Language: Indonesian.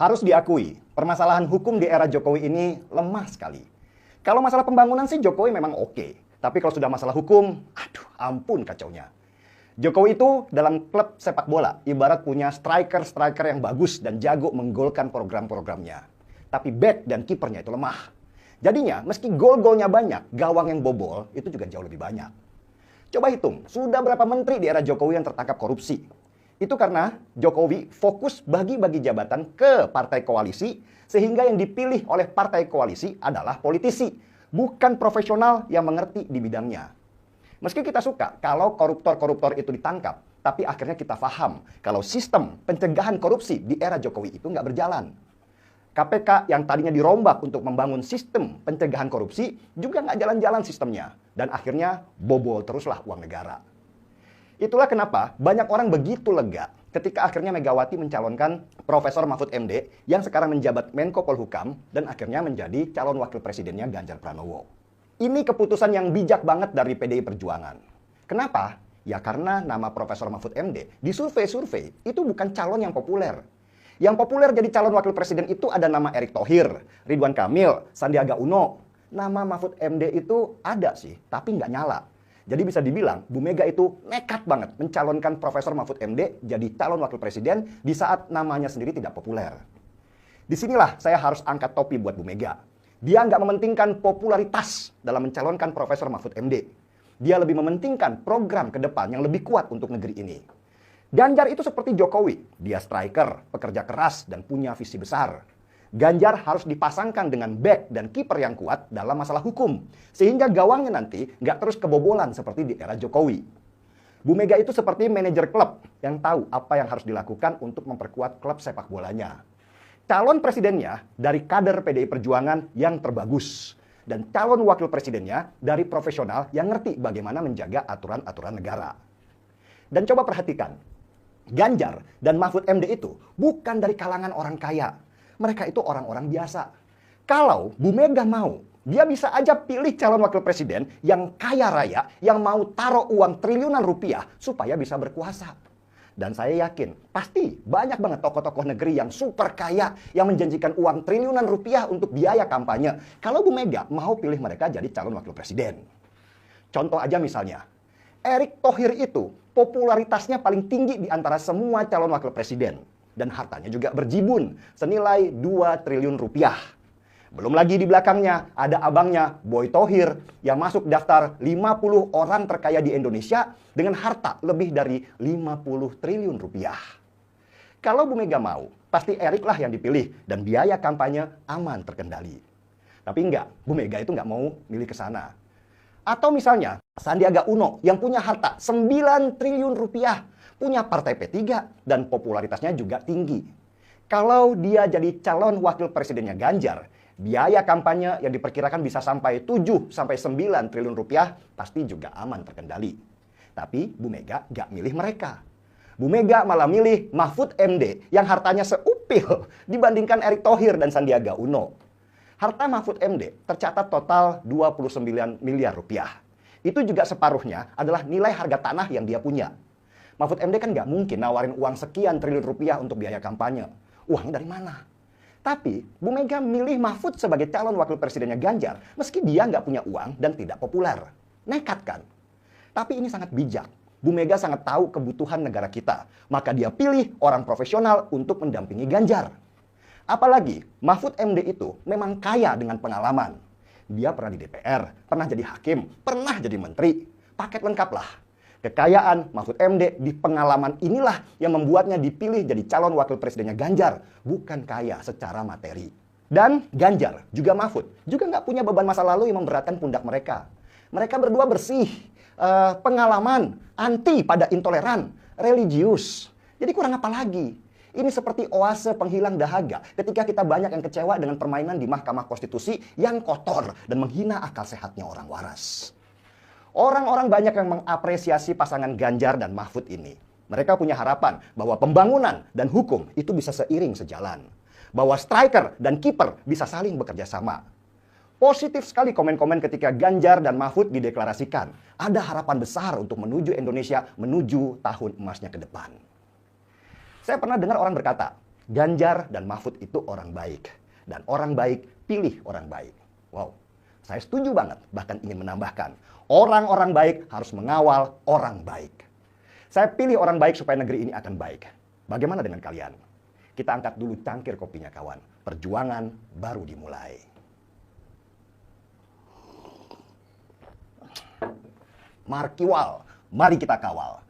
Harus diakui, permasalahan hukum di era Jokowi ini lemah sekali. Kalau masalah pembangunan sih Jokowi memang oke. Tapi kalau sudah masalah hukum, aduh ampun kacaunya. Jokowi itu dalam klub sepak bola ibarat punya striker-striker yang bagus dan jago menggolkan program-programnya. Tapi back dan kipernya itu lemah. Jadinya meski gol-golnya banyak, gawang yang bobol itu juga jauh lebih banyak. Coba hitung, sudah berapa menteri di era Jokowi yang tertangkap korupsi? Itu karena Jokowi fokus bagi-bagi jabatan ke partai koalisi, sehingga yang dipilih oleh partai koalisi adalah politisi, bukan profesional yang mengerti di bidangnya. Meski kita suka kalau koruptor-koruptor itu ditangkap, tapi akhirnya kita paham kalau sistem pencegahan korupsi di era Jokowi itu nggak berjalan. KPK yang tadinya dirombak untuk membangun sistem pencegahan korupsi juga nggak jalan-jalan sistemnya. Dan akhirnya bobol teruslah uang negara. Itulah kenapa banyak orang begitu lega ketika akhirnya Megawati mencalonkan Profesor Mahfud MD yang sekarang menjabat Menko Polhukam dan akhirnya menjadi calon wakil presidennya Ganjar Pranowo. Ini keputusan yang bijak banget dari PDI Perjuangan. Kenapa? Ya karena nama Profesor Mahfud MD di survei-survei itu bukan calon yang populer. Yang populer jadi calon wakil presiden itu ada nama Erick Thohir, Ridwan Kamil, Sandiaga Uno. Nama Mahfud MD itu ada sih, tapi nggak nyala. Jadi bisa dibilang Bu Mega itu nekat banget mencalonkan Profesor Mahfud MD jadi calon wakil presiden di saat namanya sendiri tidak populer. Disinilah saya harus angkat topi buat Bu Mega. Dia nggak mementingkan popularitas dalam mencalonkan Profesor Mahfud MD. Dia lebih mementingkan program ke depan yang lebih kuat untuk negeri ini. Ganjar itu seperti Jokowi. Dia striker, pekerja keras, dan punya visi besar. Ganjar harus dipasangkan dengan back dan kiper yang kuat dalam masalah hukum. Sehingga gawangnya nanti nggak terus kebobolan seperti di era Jokowi. Bu Mega itu seperti manajer klub yang tahu apa yang harus dilakukan untuk memperkuat klub sepak bolanya. Calon presidennya dari kader PDI Perjuangan yang terbagus. Dan calon wakil presidennya dari profesional yang ngerti bagaimana menjaga aturan-aturan negara. Dan coba perhatikan, Ganjar dan Mahfud MD itu bukan dari kalangan orang kaya. Mereka itu orang-orang biasa. Kalau Bu Mega mau, dia bisa aja pilih calon wakil presiden yang kaya raya, yang mau taruh uang triliunan rupiah supaya bisa berkuasa. Dan saya yakin, pasti banyak banget tokoh-tokoh negeri yang super kaya, yang menjanjikan uang triliunan rupiah untuk biaya kampanye. Kalau Bu Mega mau pilih mereka jadi calon wakil presiden. Contoh aja misalnya, Erick Thohir itu popularitasnya paling tinggi di antara semua calon wakil presiden. Dan hartanya juga berjibun, senilai 2 triliun rupiah. Belum lagi di belakangnya ada abangnya Boy Thohir yang masuk daftar 50 orang terkaya di Indonesia dengan harta lebih dari 50 triliun rupiah. Kalau Bu Mega mau, pasti Erick lah yang dipilih dan biaya kampanye aman terkendali. Tapi enggak, Bu Mega itu enggak mau milih ke sana. Atau misalnya Sandiaga Uno yang punya harta 9 triliun rupiah. Punya partai P3 dan popularitasnya juga tinggi. Kalau dia jadi calon wakil presidennya Ganjar, biaya kampanye yang diperkirakan bisa sampai 7-9 triliun rupiah pasti juga aman terkendali. Tapi Bu Mega gak milih mereka. Bu Mega malah milih Mahfud MD yang hartanya seupil dibandingkan Erick Thohir dan Sandiaga Uno. Harta Mahfud MD tercatat total 29 miliar rupiah. Itu juga separuhnya adalah nilai harga tanah yang dia punya. Mahfud MD kan nggak mungkin nawarin uang sekian triliun rupiah untuk biaya kampanye. Uangnya dari mana? Tapi Bu Mega milih Mahfud sebagai calon wakil presidennya Ganjar meski dia nggak punya uang dan tidak populer. Nekat kan? Tapi ini sangat bijak. Bu Mega sangat tahu kebutuhan negara kita. Maka dia pilih orang profesional untuk mendampingi Ganjar. Apalagi Mahfud MD itu memang kaya dengan pengalaman. Dia pernah di DPR, pernah jadi hakim, pernah jadi menteri. Paket lengkap lah. Kekayaan Mahfud MD di pengalaman inilah yang membuatnya dipilih jadi calon wakil presidennya Ganjar, bukan kaya secara materi. Dan Ganjar, juga Mahfud, juga nggak punya beban masa lalu yang memberatkan pundak mereka. Mereka berdua bersih, pengalaman, anti pada intoleran, religius. Jadi kurang apa lagi? Ini seperti oase penghilang dahaga ketika kita banyak yang kecewa dengan permainan di Mahkamah Konstitusi yang kotor dan menghina akal sehatnya orang waras. Orang-orang banyak yang mengapresiasi pasangan Ganjar dan Mahfud ini. Mereka punya harapan bahwa pembangunan dan hukum itu bisa seiring sejalan. Bahwa striker dan kiper bisa saling bekerja sama. Positif sekali komen-komen ketika Ganjar dan Mahfud dideklarasikan. Ada harapan besar untuk menuju Indonesia menuju tahun emasnya ke depan. Saya pernah dengar orang berkata, Ganjar dan Mahfud itu orang baik. Dan orang baik pilih orang baik. Wow, saya setuju banget. Bahkan ingin menambahkan, orang-orang baik harus mengawal orang baik. Saya pilih orang baik supaya negeri ini akan baik. Bagaimana dengan kalian? Kita angkat dulu cangkir kopinya kawan. Perjuangan baru dimulai. Markiwal, mari kita kawal.